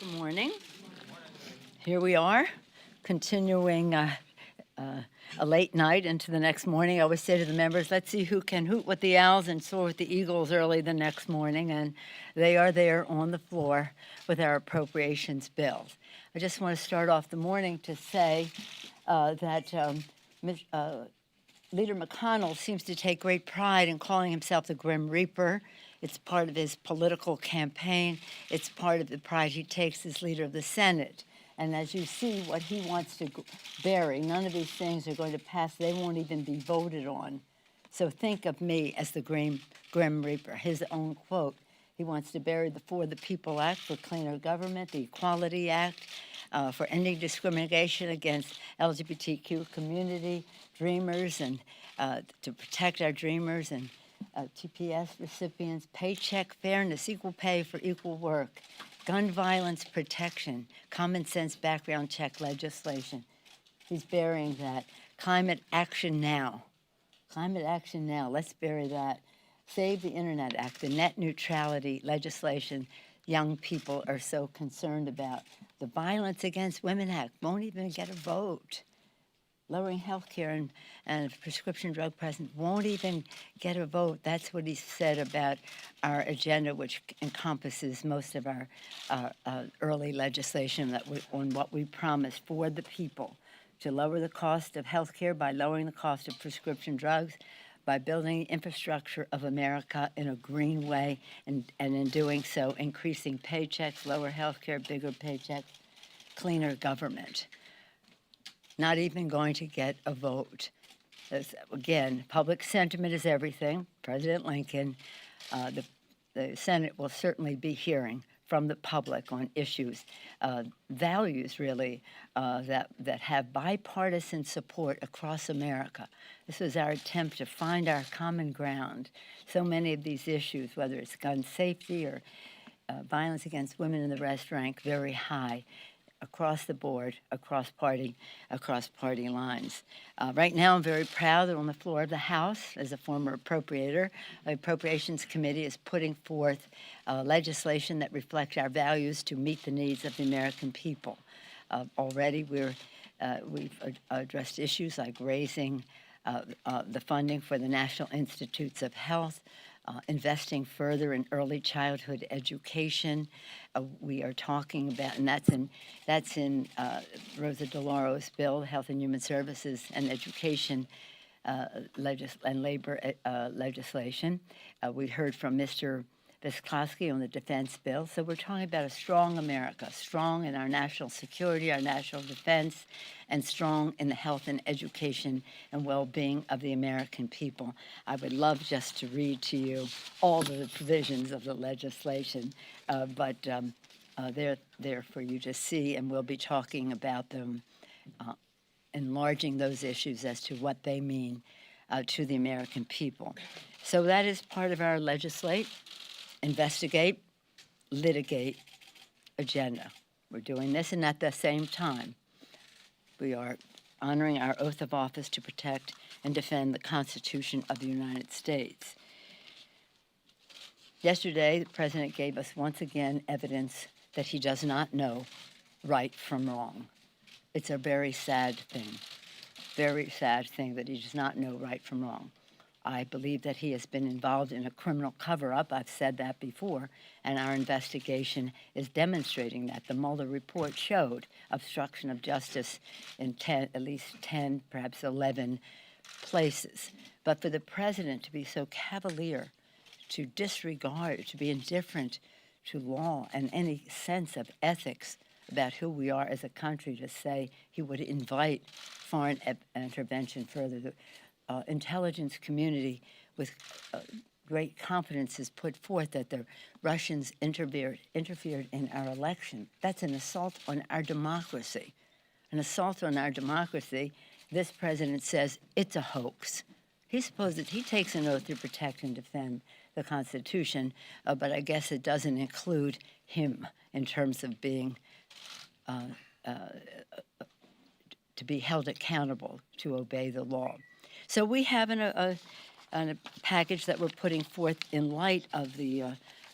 Good morning. Here we are, continuing a late night into the next morning. I always say to the members, let's see who can hoot with the owls and soar with the eagles early the next morning. And they are there on the floor with our appropriations bills. I just want to start off the morning to say that Leader McConnell seems to take great pride in calling himself the Grim Reaper. It's part of his political campaign. It's part of the pride he takes as leader of the Senate. And as you see what he wants to bury, none of these things are going to pass. They won't even be voted on. So think of me as the Grim Reaper, his own quote. He wants to bury the For the People Act for cleaner government, the Equality Act for ending discrimination against LGBTQ community, dreamers, and to protect our dreamers and TPS recipients, paycheck fairness, equal pay for equal work, gun violence protection, common sense background check legislation. He's burying that. Climate action now. Climate action now. Let's bury that. Save the Internet Act, the net neutrality legislation young people are so concerned about. The Violence Against Women Act won't even get a vote. Lowering health care and prescription drug pricing won't even get a vote. That's what he said about our agenda, which encompasses most of our early legislation on what we promised for the people, to lower the cost of health care by lowering the cost of prescription drugs, by building the infrastructure of America in a green way, and in doing so, increasing paychecks, lower health care, bigger paychecks, cleaner government. Not even going to get a vote. Again, public sentiment is everything. President Lincoln, the Senate will certainly be hearing from the public on issues, values really, that have bipartisan support across America. This was our attempt to find our common ground. So many of these issues, whether it's gun safety or violence against women, and the rest rank very high across the board, across party lines. Right now, I'm very proud that on the floor of the House, as a former appropriator, the Appropriations Committee is putting forth legislation that reflects our values to meet the needs of the American people. Already, we've addressed issues like raising the funding for the National Institutes of Health, investing further in early childhood education. We are talking about, and that's in Rosa DeLauro's bill, Health and Human Services and Education and Labor legislation. We heard from Mr. Visclosky on the defense bill. So we're talking about a strong America, strong in our national security, our national defense, and strong in the health and education and well-being of the American people. I would love just to read to you all the provisions of the legislation, but they're there for you to see, and we'll be talking about them, enlarging those issues as to what they mean to the American people. So that is part of our legislate, investigate, litigate agenda. We're doing this, and at the same time, we are honoring our oath of office to protect and defend the Constitution of the United States. Yesterday, the President gave us once again evidence that he does not know right from wrong. It's a very sad thing that he does not know right from wrong. I believe that he has been involved in a criminal cover-up. I've said that before, and our investigation is demonstrating that. The Mueller report showed obstruction of justice in at least 10, perhaps 11 places. But for the president to be so cavalier, to disregard, to be indifferent to law and any sense of ethics about who we are as a country, to say he would invite foreign intervention further, intelligence community with great confidence has put forth that the Russians interfered in our election. That's an assault on our democracy. An assault on our democracy. This president says it's a hoax. He takes an oath to protect and defend the Constitution, but I guess it doesn't include him in terms of being to be held accountable to obey the law. So we have a package that we're putting forth in light of the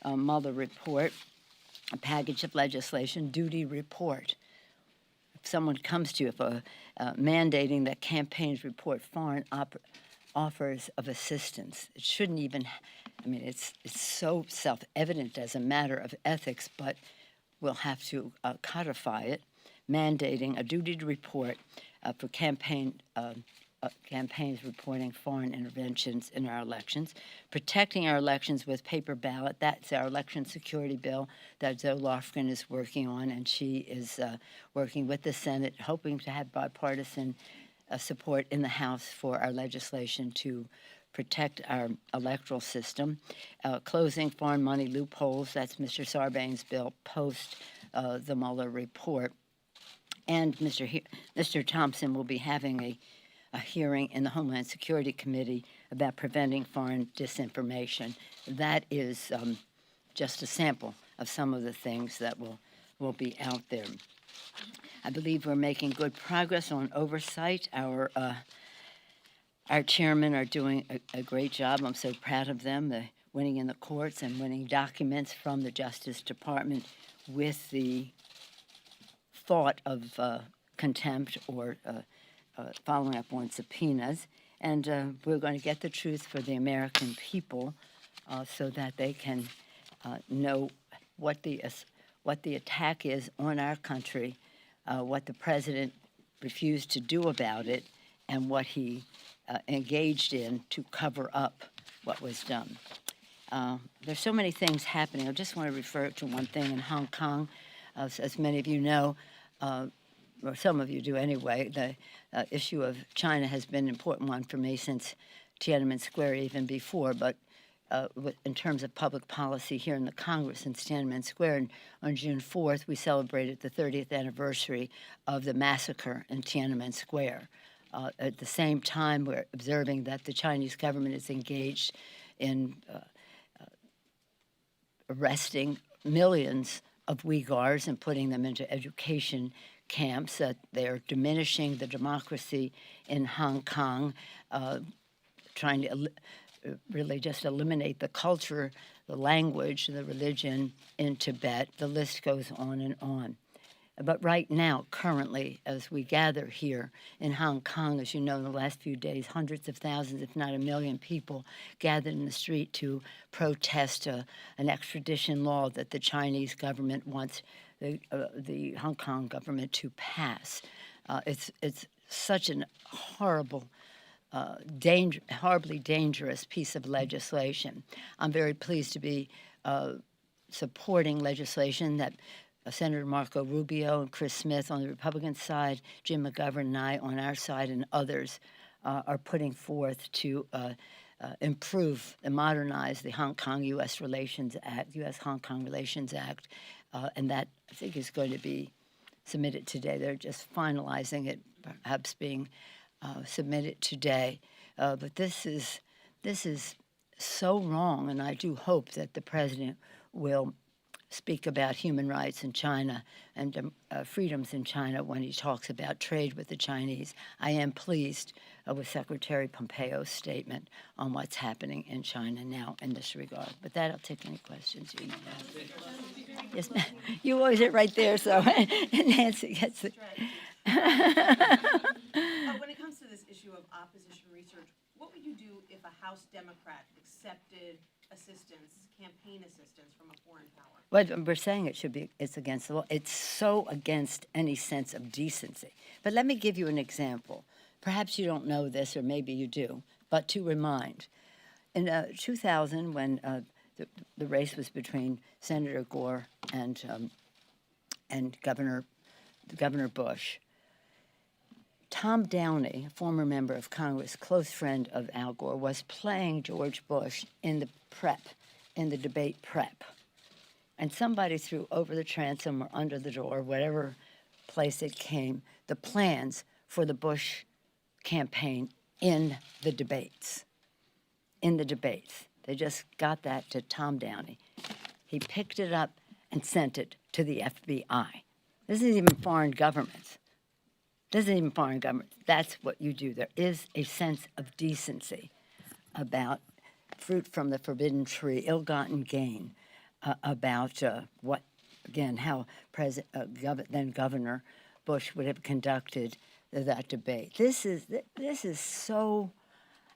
Mueller report a package of legislation, duty report. If someone comes to you, mandating that campaigns report foreign offers of assistance, it shouldn't even, I mean, it's so self-evident as a matter of ethics, but we'll have to codify it, mandating a duty to report for campaigns reporting foreign interventions in our elections, protecting our elections with paper ballot. That's our election security bill that Zoe Lofgren is working on, and she is working with the Senate, hoping to have bipartisan support in the House for our legislation to protect our electoral system. Closing foreign money loopholes, that's Mr. Sarbanes' bill post the Mueller report. And Mr. Thompson will be having a hearing in the Homeland Security Committee about preventing foreign disinformation. That is just a sample of some of the things that will be out there. I believe we're making good progress on oversight. Our chairmen are doing a great job. I'm so proud of them, winning in the courts and winning documents from the Justice Department with the thought of contempt or following up on subpoenas. And we're going to get the truth for the American people so that they can know what the attack is on our country, what the president refused to do about it, and what he engaged in to cover up what was done. There's so many things happening. I just want to refer to one thing in Hong Kong. As many of you know, or some of you do anyway, the issue of China has been an important one for me since Tiananmen Square, even before, but in terms of public policy here in the Congress in Tiananmen Square. And on June 4th, we celebrated the 30th anniversary of the massacre in Tiananmen Square. At the same time, we're observing that the Chinese government is engaged in arresting millions of Uyghurs and putting them into education camps, that they're diminishing the democracy in Hong Kong, trying to really just eliminate the culture, the language, the religion in Tibet. The list goes on and on. But right now, currently, as we gather here in Hong Kong, as you know, in the last few days, hundreds of thousands, if not 1 million people gathered in the street to protest an extradition law that the Chinese government wants the Hong Kong government to pass. It's such a horribly dangerous piece of legislation. I'm very pleased to be supporting legislation that Senator Marco Rubio and Chris Smith on the Republican side, Jim McGovern and I on our side, and others are putting forth to improve and modernize the Hong Kong U.S. Relations Act, U.S.-Hong Kong Relations Act, and that I think is going to be submitted today. They're just finalizing it, perhaps being submitted today. But this is so wrong, and I do hope that the president will speak about human rights in China and freedoms in China when he talks about trade with the Chinese. I am pleased with Secretary Pompeo's statement on what's happening in China now in this regard. With that, I'll take any questions you may have. Yes, ma'am. You always hit right there, so Nancy gets it. When it comes to this issue of opposition research, what would you do if a House Democrat accepted campaign assistance from a foreign power? Well, we're saying it's against the law. It's so against any sense of decency. But let me give you an example. Perhaps you don't know this, or maybe you do, but to remind. In 2000, when the race was between Senator Gore and Governor Bush, Tom Downey, a former member of Congress, close friend of Al Gore, was playing George Bush in the debate prep. And somebody threw over the transom or under the door, whatever place it came, the plans for the Bush campaign in the debates. They just got that to Tom Downey. He picked it up and sent it to the FBI. This isn't even foreign governments. That's what you do. There is a sense of decency about fruit from the forbidden tree, ill-gotten gain, about what again, how then Governor Bush would have conducted that debate. This is so,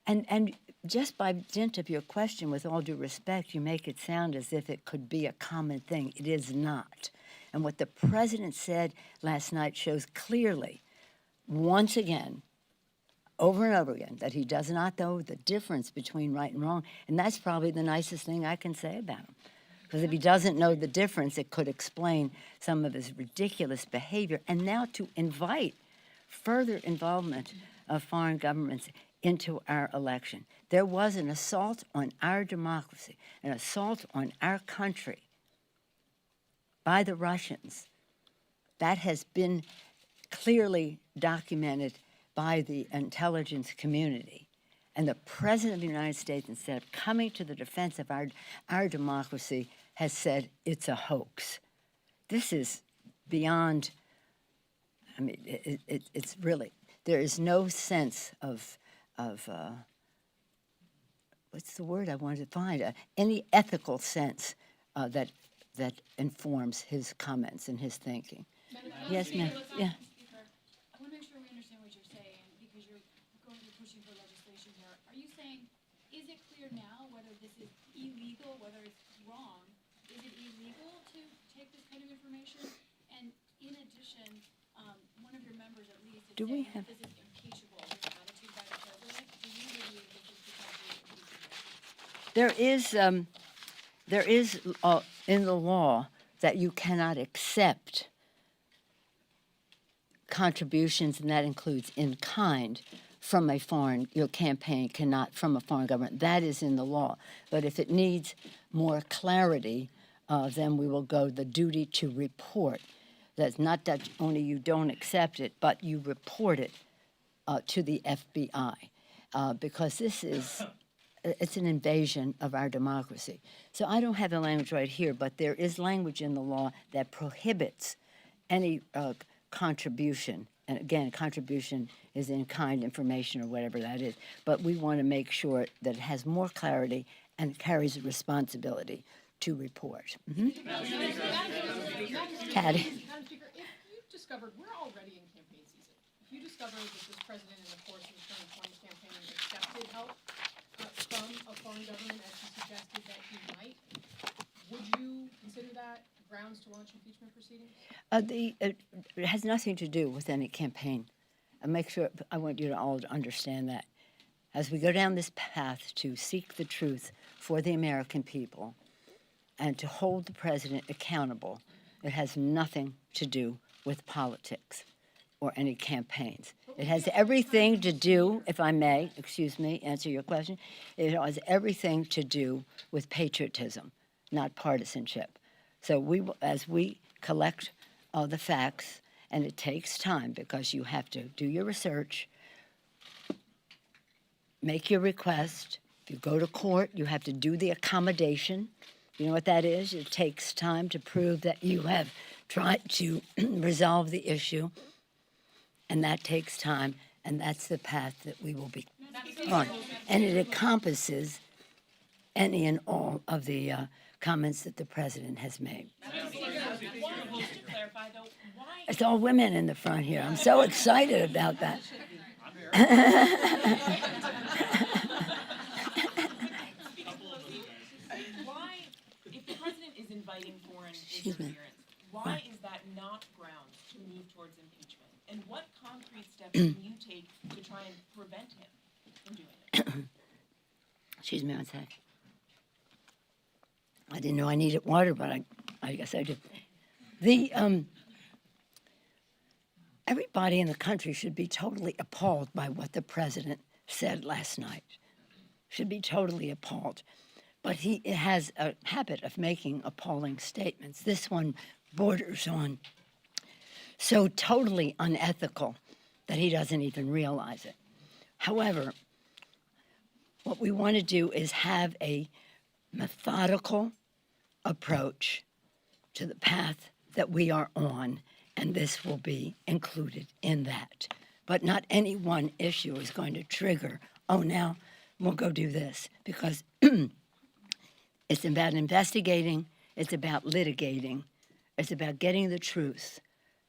and just by dint of your question, with all due respect, you make it sound as if it could be a common thing. It is not. And what the president said last night shows clearly, once again, over and over again, that he does not know the difference between right and wrong. And that's probably the nicest thing I can say about him. Because if he doesn't know the difference, it could explain some of his ridiculous behavior. And now to invite further involvement of foreign governments into our election. There was an assault on our democracy, an assault on our country by the Russians. That has been clearly documented by the intelligence community. And the President of the United States, instead of coming to the defense of our democracy, has said it's a hoax. This is beyond, I mean, it's really, there is no sense of what's the word I wanted to find, any ethical sense that informs his comments and his thinking. Yes, ma'am. Yeah. I want to make sure we understand what you're saying, because you're going to be pushing for legislation here. Are you saying, is it clear now whether this is illegal, whether it's wrong? Is it illegal to take this kind of information? And in addition, one of your members at least is saying that this is impeachable, this attitude by the president. Do you believe this is potentially impeachable? There is in the law that you cannot accept contributions, and that includes in kind, from a foreign, your campaign cannot, from a foreign government. That is in the law. But if it needs more clarity, then we will go the duty to report. That's not that only you don't accept it, but you report it to the FBI, because it's an invasion of our democracy. So I don't have the language right here, but there is language in the law that prohibits any contribution. And again, contribution is in-kind information or whatever that is. But we want to make sure that it has more clarity and carries a responsibility to report. Mm-hmm. Patty. Madam Speaker, if you discovered, we're already in campaign season. If you discovered that this president in the course of the 2020 campaign accepted help from a foreign government, as he suggested that he might, would you consider that grounds to launch impeachment proceedings? It has nothing to do with any campaign. I want you to all understand that. As we go down this path to seek the truth for the American people and to hold the president accountable, it has nothing to do with politics or any campaigns. It has everything to do, if I may, answer your question, it has everything to do with patriotism, not partisanship. So as we collect all the facts, and it takes time because you have to do your research, make your request. If you go to court, you have to do the accommodation. You know what that is? It takes time to prove that you have tried to resolve the issue, and that takes time, and that's the path that we will be on. And it encompasses any and all of the comments that the president has made. It's all women in the front here. I'm so excited about that. Why, if the president is inviting foreign interference, why is that not grounds to move towards impeachment? And what concrete steps can you take to try and prevent him from doing it? Excuse me one sec. I didn't know I needed water, but I guess I do. Everybody in the country should be totally appalled by what the president said last night. Should be totally appalled. But he has a habit of making appalling statements. This one borders on so totally unethical that he doesn't even realize it. However, what we want to do is have a methodical approach to the path that we are on, and this will be included in that. But not any one issue is going to trigger, oh, now we'll go do this, because it's about investigating, it's about litigating It's about getting the truth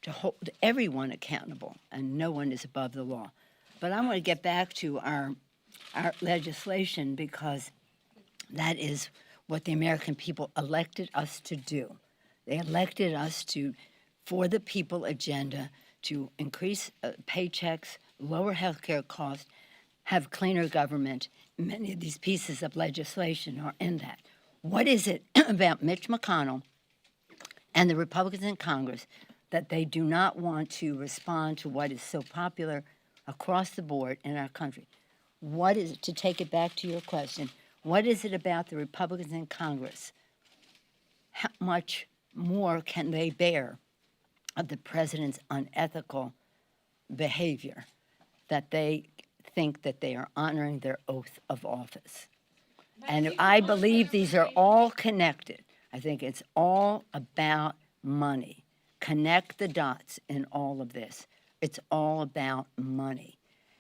to hold everyone accountable, and no one is above the law. But I want to get back to our legislation, because that is what the American people elected us to do. They elected us to, for the people agenda, to increase paychecks, lower health care costs, have cleaner government. Many of these pieces of legislation are in that. What is it about Mitch McConnell and the Republicans in Congress that they do not want to respond to what is so popular across the board in our country? What is it, to take it back to your question, what is it about the Republicans in Congress? How much more can they bear of the president's unethical behavior that they think that they are honoring their oath of office? And I believe these are all connected. I think it's all about money. Connect the dots in all of this. It's all about money.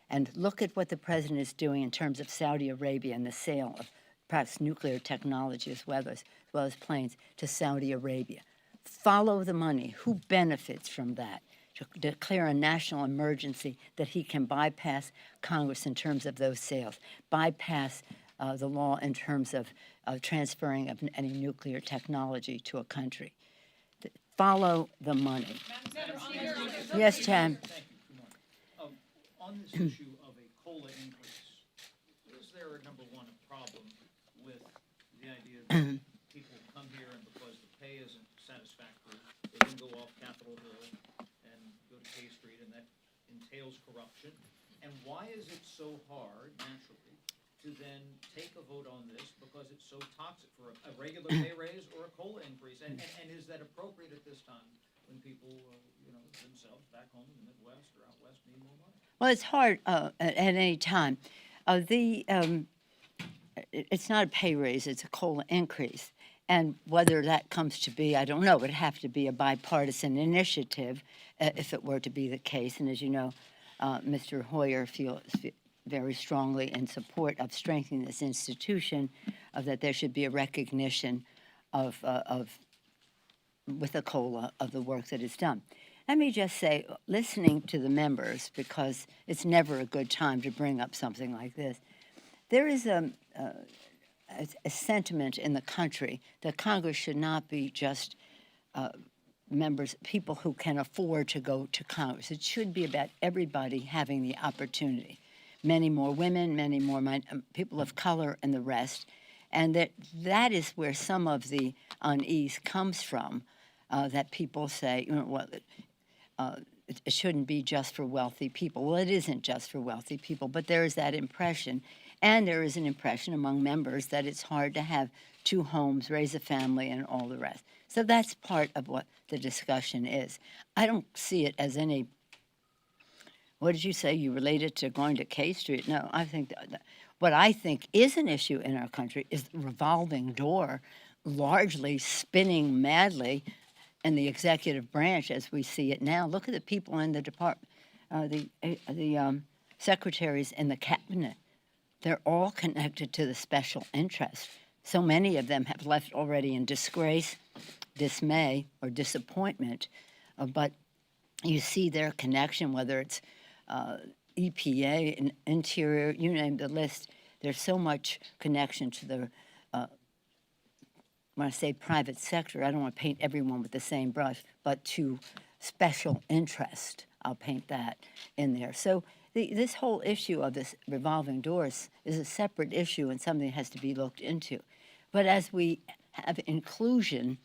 And look at what the president is doing in terms of Saudi Arabia and the sale of perhaps nuclear technology as well as planes to Saudi Arabia. Follow the money. Who benefits from that? To declare a national emergency that he can bypass Congress in terms of those sales, bypass the law in terms of transferring of any nuclear technology to a country. Follow the money. Yes, Chad. Thank you. Good morning. On this issue of a COLA increase, is there, number one, a problem with the idea that people come here and because the pay isn't satisfactory, they can go off Capitol Hill and go to K Street, and that entails corruption? And why is it so hard, naturally, to then take a vote on this because it's so toxic for a regular pay raise or a COLA increase? And is that appropriate at this time when people, themselves back home in the Midwest or out West need more money? Well, it's hard at any time. It's not a pay raise, it's a COLA increase. And whether that comes to be, I don't know. It would have to be a bipartisan initiative if it were to be the case. And as you know, Mr. Hoyer feels very strongly in support of strengthening this institution, that there should be a recognition of with a COLA of the work that is done. Let me just say, listening to the members, because it's never a good time to bring up something like this, there is a sentiment in the country that Congress should not be just people who can afford to go to Congress. It should be about everybody having the opportunity. Many more women, many more people of color, and the rest. And that is where some of the unease comes from, that people say, it shouldn't be just for wealthy people. Well, it isn't just for wealthy people, but there is that impression. And there is an impression among members that it's hard to have two homes, raise a family, and all the rest. So that's part of what the discussion is. I don't see it as any, what did you say, you related to going to K Street? No, I think what I think is an issue in our country is the revolving door largely spinning madly in the executive branch as we see it now. Look at the people in the department, the secretaries in the cabinet. They're all connected to the special interest. So many of them have left already in disgrace, dismay, or disappointment. But you see their connection, whether it's EPA, and Interior, you name the list. There's so much connection to the, when I say private sector, I don't want to paint everyone with the same brush, but to special interest. I'll paint that in there. So this whole issue of this revolving doors is a separate issue and something that has to be looked into. But as we have inclusion,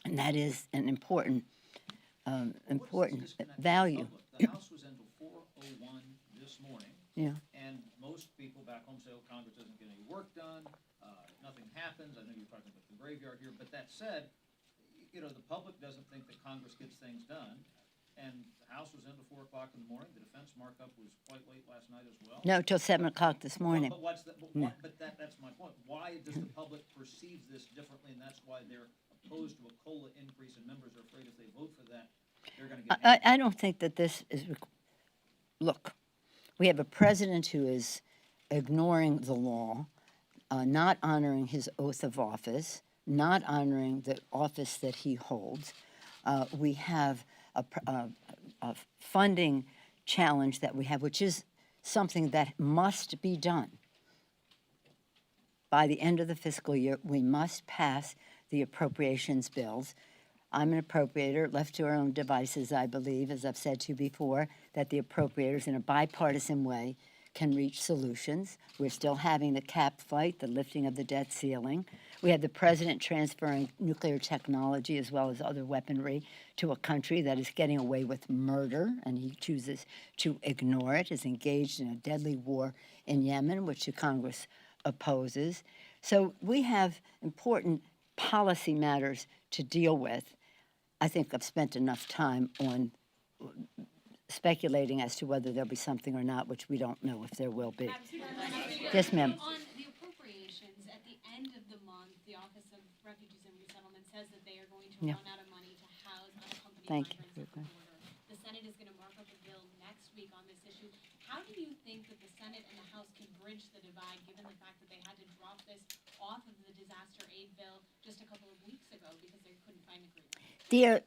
and that is an important value. The House was into 401 this morning. Yeah. And most people back home say, oh, Congress doesn't get any work done, nothing happens. I know you're talking about the graveyard here, but that said, the public doesn't think that Congress gets things done. And the House was into 4 o'clock in the morning. The defense markup was quite late last night as well. No, till 7 o'clock this morning. But that's my point. Why does the public perceive this differently, and that's why they're opposed to a COLA increase, and members are afraid if they vote for that, they're going to get. I don't think that this is. Look, we have a president who is ignoring the law, not honoring his oath of office, not honoring the office that he holds. We have a funding challenge that we have, which is something that must be done. By the end of the fiscal year, we must pass the appropriations bills. I'm an appropriator, left to our own devices, I believe, as I've said to you before, that the appropriators in a bipartisan way can reach solutions. We're still having the cap fight, the lifting of the debt ceiling. We have the president transferring nuclear technology as well as other weaponry to a country that is getting away with murder, and he chooses to ignore it, is engaged in a deadly war in Yemen, which the Congress opposes. So we have important policy matters to deal with. I think I've spent enough time on speculating as to whether there'll be something or not, which we don't know if there will be. Yes, ma'am. On the appropriations, at the end of the month, the Office of Refugees and Resettlement says that they are going to Yeah. run out of money to house unaccompanied Thank you. migrants at the border. The Senate is going to mark up a bill next week on this issue. How do you think that the Senate and the House can bridge the divide, given the fact that they had to drop this off of the disaster aid bill just a couple of weeks ago because they couldn't find agreement?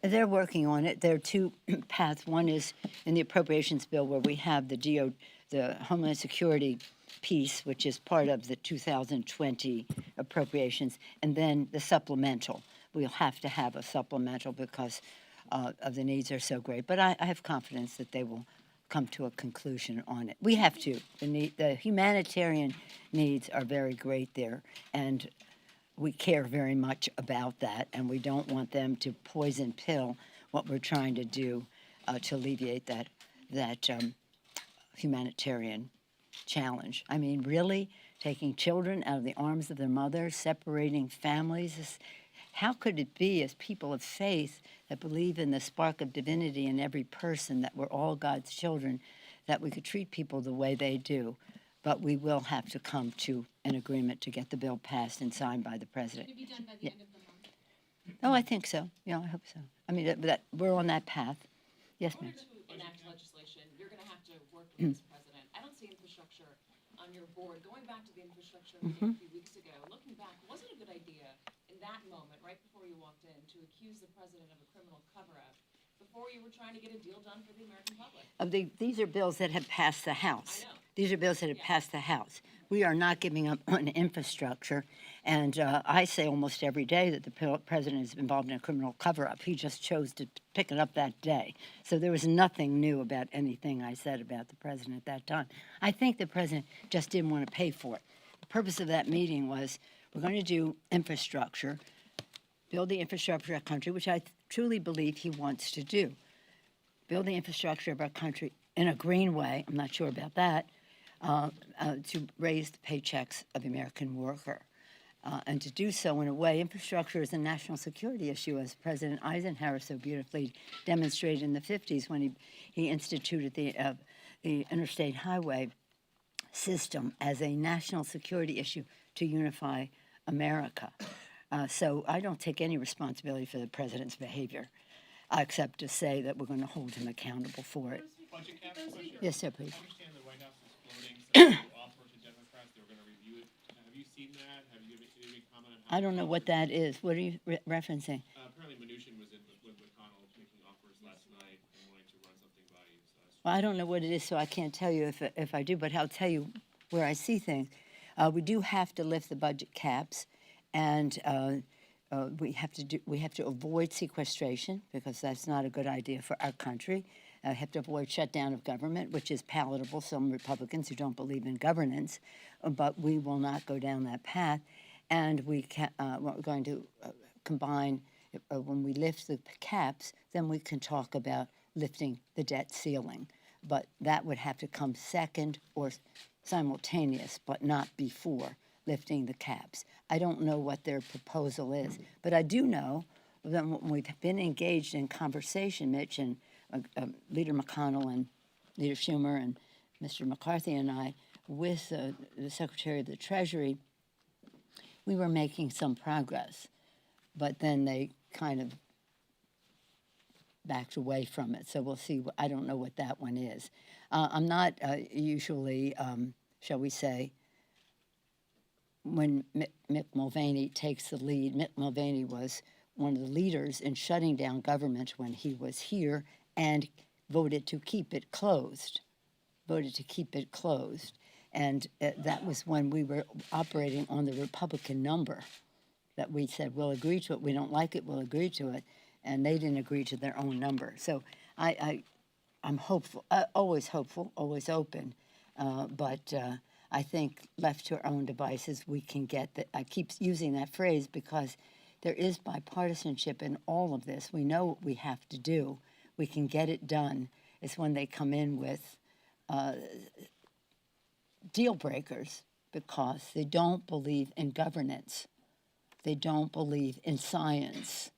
They're working on it. There are two paths. One is in the appropriations bill where we have the Homeland Security piece, which is part of the 2020 appropriations, and then the supplemental. We'll have to have a supplemental because of the needs are so great. But I have confidence that they will come to a conclusion on it. We have to. The humanitarian needs are very great there, and we care very much about that, and we don't want them to poison pill what we're trying to do to alleviate that humanitarian challenge. I mean, really, taking children out of the arms of their mothers, separating families. How could it be, as people of faith that believe in the spark of divinity in every person, that we're all God's children, that we could treat people the way they do? But we will have to come to an agreement to get the bill passed and signed by the president. Could it be done by the end of the month? Oh, I think so. Yeah, I hope so. I mean, that we're on that path. Yes, In ma'am. order to enact legislation, you're gonna have to work with this president. I don't see infrastructure on your board. Going back to the infrastructure meeting a few weeks ago, looking back, was it a good idea in that moment, right before you walked in, to accuse the president of a criminal cover-up before you were trying to get a deal done for the American public? These are bills that have passed the House. I know. These are bills that have passed the House. We are not giving up on infrastructure, and I say almost every day that the president is involved in a criminal cover-up. He just chose to pick it up that day. So there was nothing new about anything I said about the president at that time. I think the president just didn't want to pay for it. The purpose of that meeting was we're going to do infrastructure, build the infrastructure of our country, which I truly believe he wants to do. Build the infrastructure of our country in a green way, I'm not sure about that, to raise the paychecks of the American worker. And to do so in a way, infrastructure is a national security issue, as President Eisenhower so beautifully demonstrated in the 50s when he instituted the interstate highway system as a national security issue to unify America. So I don't take any responsibility for the president's behavior, except to say that we're going to hold him accountable for it. Budget cap question. Yes, sir, please. I understand the White House is floating some new offer to Democrats. They were going to review it. Have you seen that? Have you given any comment on how? I don't know what that is. What are you referencing? Apparently, Mnuchin was in with McConnell making offers last night and wanting to run something by you. So that's Well, I don't know what it is, so I can't tell you if I do, but I'll tell you where I see things. We do have to lift the budget caps, and we have to avoid sequestration because that's not a good idea for our country. Have to avoid shutdown of government, which is palatable. Some Republicans who don't believe in governance, but we will not go down that path. And we're going to combine when we lift the caps, then we can talk about lifting the debt ceiling. But that would have to come second or simultaneous, but not before lifting the caps. I don't know what their proposal is, but I do know that we've been engaged in conversation, Mitch and Leader McConnell and Leader Schumer and Mr. McCarthy and I, with the Secretary of the Treasury, we were making some progress, but then they kind of backed away from it. So we'll see. I don't know what that one is. I'm not usually, shall we say, when Mick Mulvaney takes the lead. Mick Mulvaney was one of the leaders in shutting down government when he was here and voted to keep it closed. And that was when we were operating on the Republican number that we said, we'll agree to it. We don't like it, we'll agree to it. And they didn't agree to their own number. So I'm hopeful, always open. But I think left to our own devices, we can get that. I keep using that phrase because there is bipartisanship in all of this. We know what we have to do. We can get it done. It's when they come in with deal breakers because they don't believe in governance. They don't believe in science,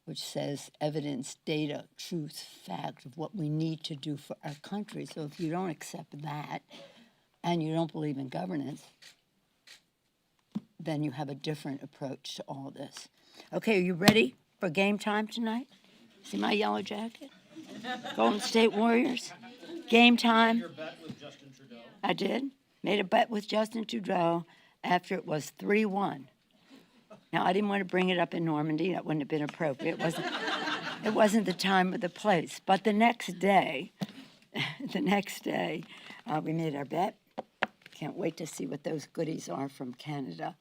which says evidence, data, truth, fact of what we need to do for our country. So if you don't accept that and you don't believe in governance, then you have a different approach to all this. Okay, are you ready for game time tonight? See my yellow jacket? Golden State Warriors. Game time. Your bet with Justin Trudeau. I did. Made a bet with Justin Trudeau after it was 3-1. Now, I didn't want to bring it up in Normandy. That wouldn't have been appropriate. It wasn't the time or the place. But the next day, we made our bet. Can't wait to see what those goodies are from Canada.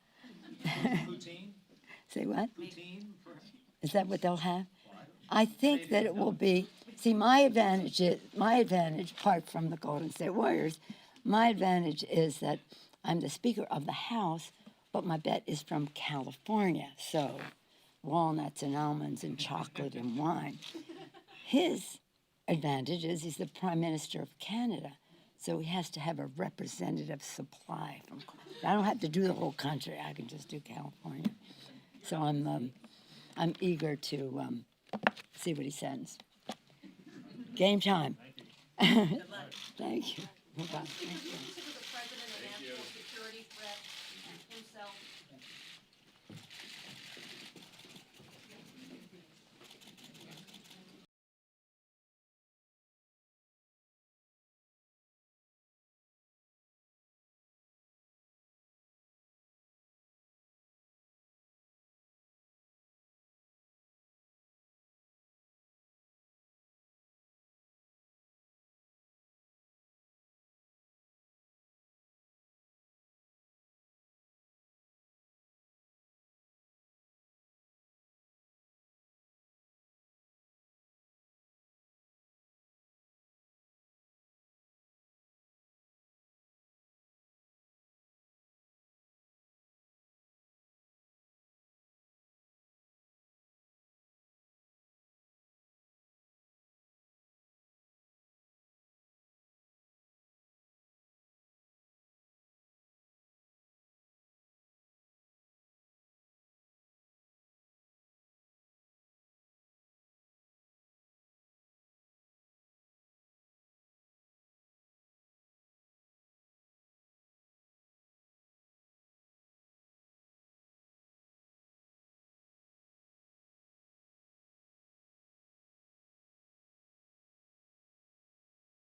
Poutine? Say what? Poutine? Is that what they'll have? I think that it will be. See, my advantage, apart from the Golden State Warriors, my advantage is that I'm the Speaker of the House, but my bet is from California, so walnuts and almonds and chocolate and wine. His advantage is he's the Prime Minister of Canada, so he has to have a representative supply. I don't have to do the whole country. I can just do California. So I'm eager to see what he sends. Game time. Thank you. Thank you. Bye-bye. Thank you.